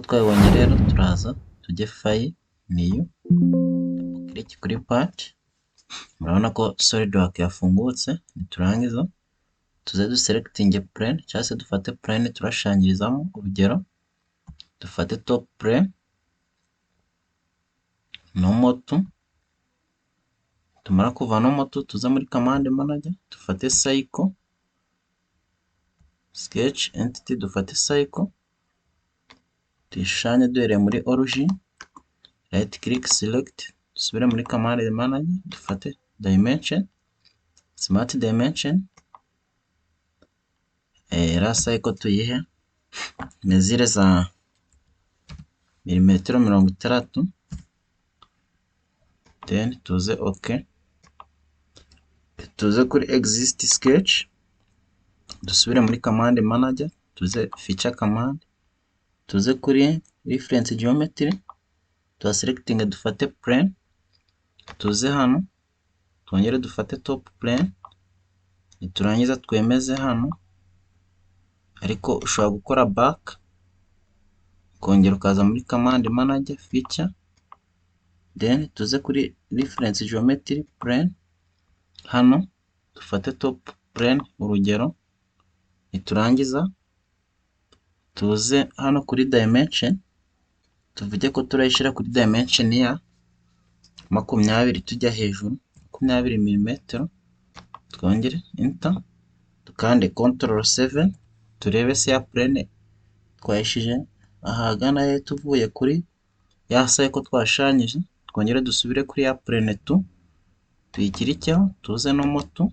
twabonye rero turaza tujye file new click kuri part. Murabona ko Solidwork yafungutse. Niturangiza tuze duselecting plane cyangwa se dufate plane turashangirizamo. Urugero dufate top plane normal 2. Tumara kuva normal 2 tuza muri command manager dufate cycle sketch entity, dufate cycle tuyishanye duhereye muri origin, right click select, dusubire muri command manager dufate dimension, smart dimension, ra cycle tuyihe mezire za milimetero 60, then tuze okay, tuze kuri exist sketch, dusubire muri command manager tuze feature command, tuze kuri reference geometry tuwa selecting dufate plane, tuze hano twongere dufate top plane, niturangiza twemeze hano. Ariko ushobora gukora back kongera ukaza muri command manager feature, then tuze kuri reference geometry plane, hano dufate top plane urugero, niturangiza tuze hano kuri dimension, tuvuge ko turayishira kuri dimension ya 20 tujya hejuru 20 mm, twongere enter, tukande control 7 turebe se ya plane twayishije ahagana ye tuvuye kuri ya cycle twashanyije. Twongere dusubire kuri ya plane 2 tuyikiricyaho tuze no moto,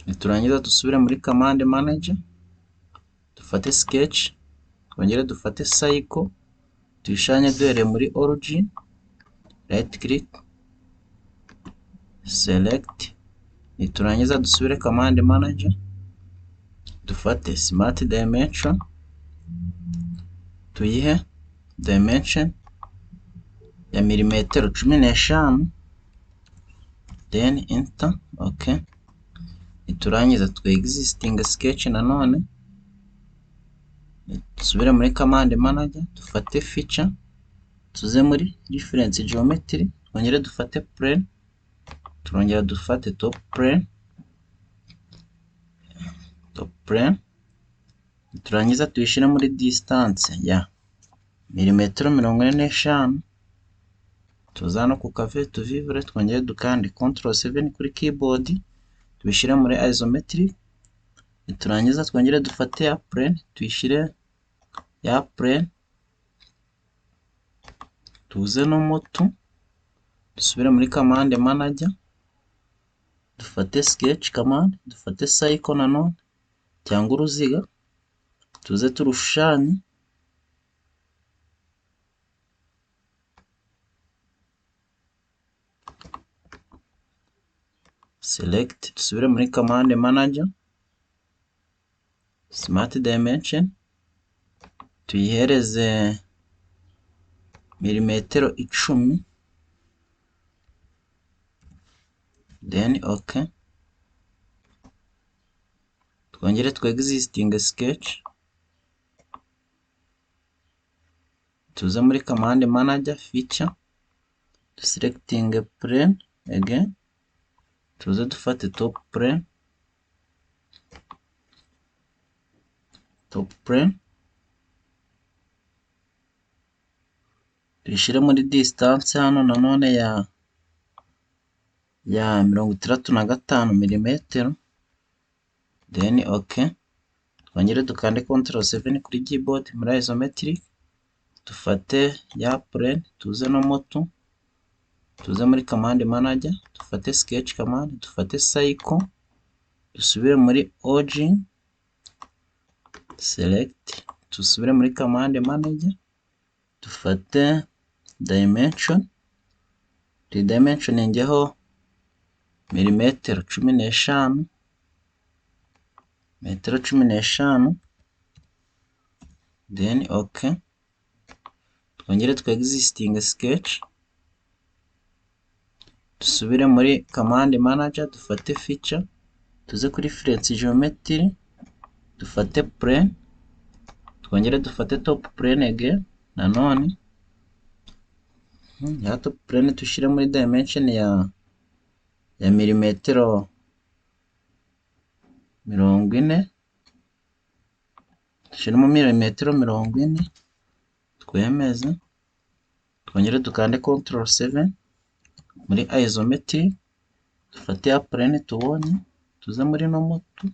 niturangiza dusubire muri command manager dufate sketch, twongere dufate cycle tuyishanye duhereye muri origin, right click select, niturangiza dusubire command manager dufate smart dimension tuyihe dimension ya milimetero 15, then enter okay. Niturangiza twe existing sketch nanone dusubire muri command manager dufate feature, tuze muri reference geometry twongere dufate plane, turongera dufate top plane, turangiza tuyishire muri distance ya milimetero 45, tuzana ku cave tuvivre, twongere dukande control 7 kuri keyboard tubishire muri isometric, niturangiza twongere dufate ya plane tuyishire ya plane, tuze no moto dusubire muri command manager dufate sketch command dufate cycle nanone cyangwa uruziga tuze turushanye, select, dusubire muri command manager smart dimension tuyihereze milimetero 10, then okay. Twongere twe existing sketch tuze muri command manager feature selecting plane again, tuze dufate top plane tuyishire muri distance hano nanone ya 65 mm, then okay. Twongere dukande control 7 kuri keyboard muri isometric dufate ya plane tuze no moto, tuze muri command manager dufate sketch command dufate cycle, dusubire muri origin select, dusubire muri command manager dufate dimension, dimension ngeho milimetero 15, metero 15, then okay. Twongere twe existing sketch dusubire muri command manager dufate feature, tuze kuri reference geometry dufate plane, twongere dufate top plane again nanone. Ya top plane tushire muri dimension ya milimetero 40, dushiremo milimetero 40, twemeze, twongere dukande control 7 muri isometric, dufate ya plane tubonye, tuze muri no moto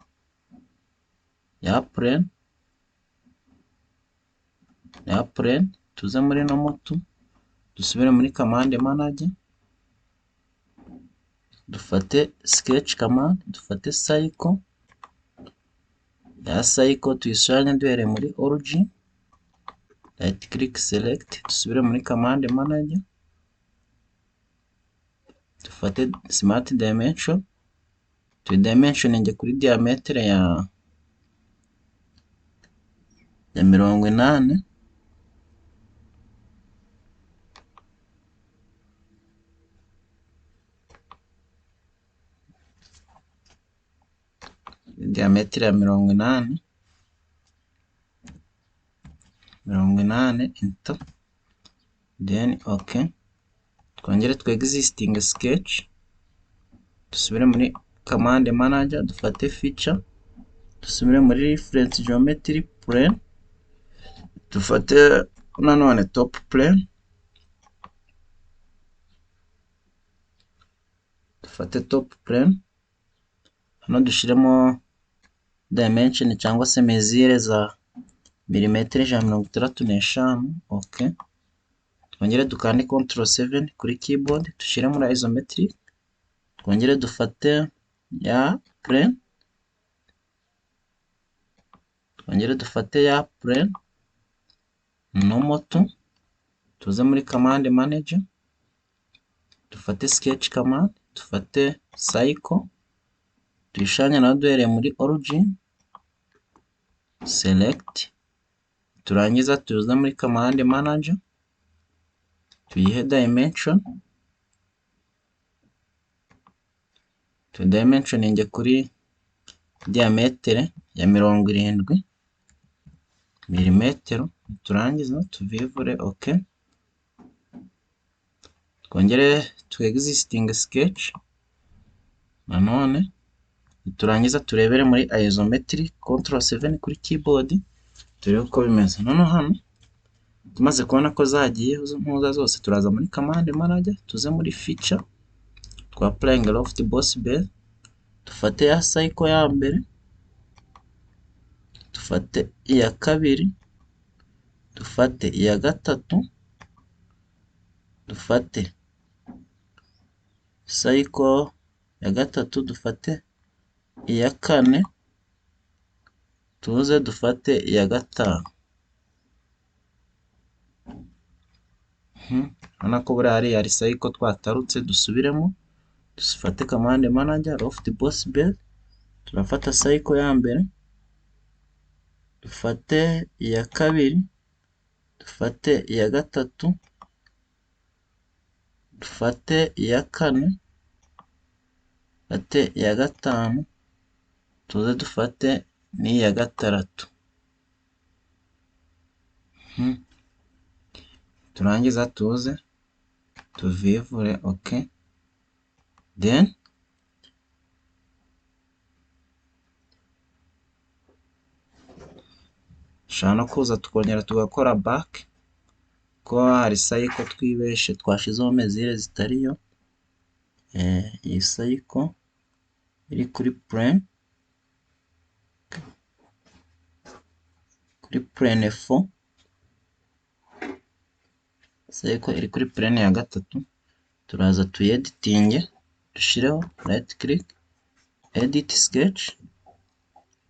ya plane, tuze muri no moto, dusubire muri command manager, dufate sketch command, dufate cycle, ya cycle tuyishushanye duhereye muri origin, right click select, dusubire muri command manager, dufate smart dimension, tudimensioninge kuri diameter ya 80, diameter ya 80, enter, then okay, twongere twe existing sketch, dusubire muri command manager, dufate feature, dusubire muri reference geometry plane, dufate nanone top plane, dufate top plane, hano dushiremo dimension cyangwa se mesure za milimetero 165, okay, twongere dukande control 7 kuri keyboard, dushire muri isometric, twongere dufate ya plane, twongere dufate ya plane no moto, tuze muri command manager, dufate sketch command, dufate cycle, tuyishanye naho duhereye muri origin, select, turangiza tuze muri command manager, tuyihe dimension, tudimensioninge kuri diameter ya 70 milimetero, turangiza tuvivure okay, twongere tu existing sketch nanone, turangiza turebere muri isometric, control 7 kuri keyboard, turebe uko bimeze. None hano tumaze kubona ko zagiye mpuza zose, turaza muri command manager, tuze muri feature, twa applying loft boss base, dufate ya cycle ya mbere, dufate iya kabiri, dufate iya gatatu, dufate cycle ya gatatu, dufate iya kane, tuze dufate iya gatanu. Hano ko buri hari cycle twatarutse, dusubiremo, dufate command manager, loft boss base, turafata cycle ya mbere, dufate iya kabiri, dufate iya gatatu, dufate iya kane, dufate iya gatanu, tuze dufate n'iya gatandatu. Turangiza tuze tuvivure okay, then shano kuza tukongera tugakora back, ko hari cycle twibeshe twashizeho mesure zitariyo, iyi cycle iri kuri plane, kuri plane 4, cycle iri kuri plane ya gatatu, turaza tuyeditinge, dushireho right click, edit sketch,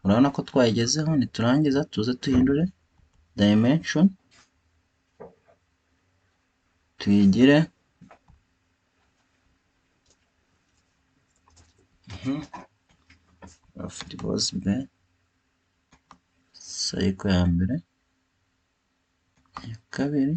urabona ko twayigezeho, niturangiza tuze tuhindure dimension, tuyigire loft boss base, cycle ya mbere, iya kabiri,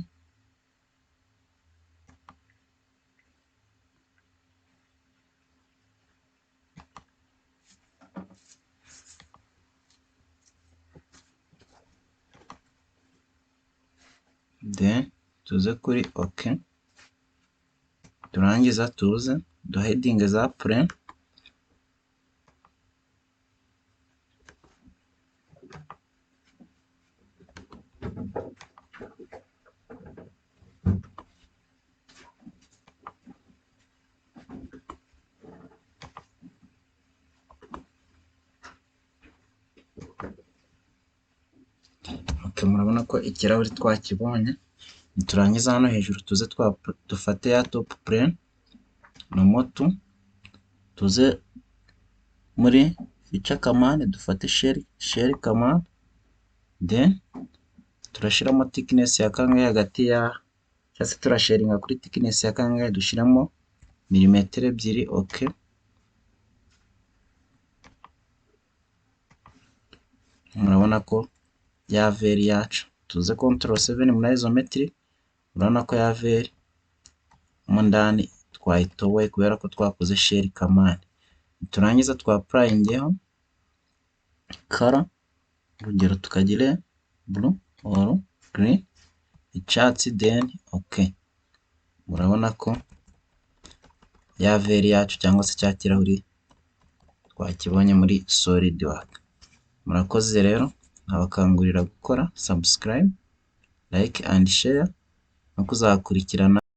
then tuze kuri OK, turangiza tuze duhedinge za plane, murabona ko ikirahuri twakibonye. Niturangiza hano hejuru tuze dufate ya top plane normal to, tuze muri feature command dufate shell command, then turashiramo thickness ya kangahe hagati ya, cyangwa se turasharinga kuri thickness ya kangahe, dushiramo milimetero 2. OK, murabona ko ya veri yacu, tuze control 7 muri isometric, urabona ko ya veri mo ndani twayitoboye kubera ko twakoze shell command. Turangiza applyingeho color, urugero tukagire blue or green, icyatsi, then OK. Murabona ko ya veri yacu cyangwa se cya kirahuri twakibonye muri Solidwork. Murakoze rero, nabakangurira gukora subscribe, like and share no kuzakurikirana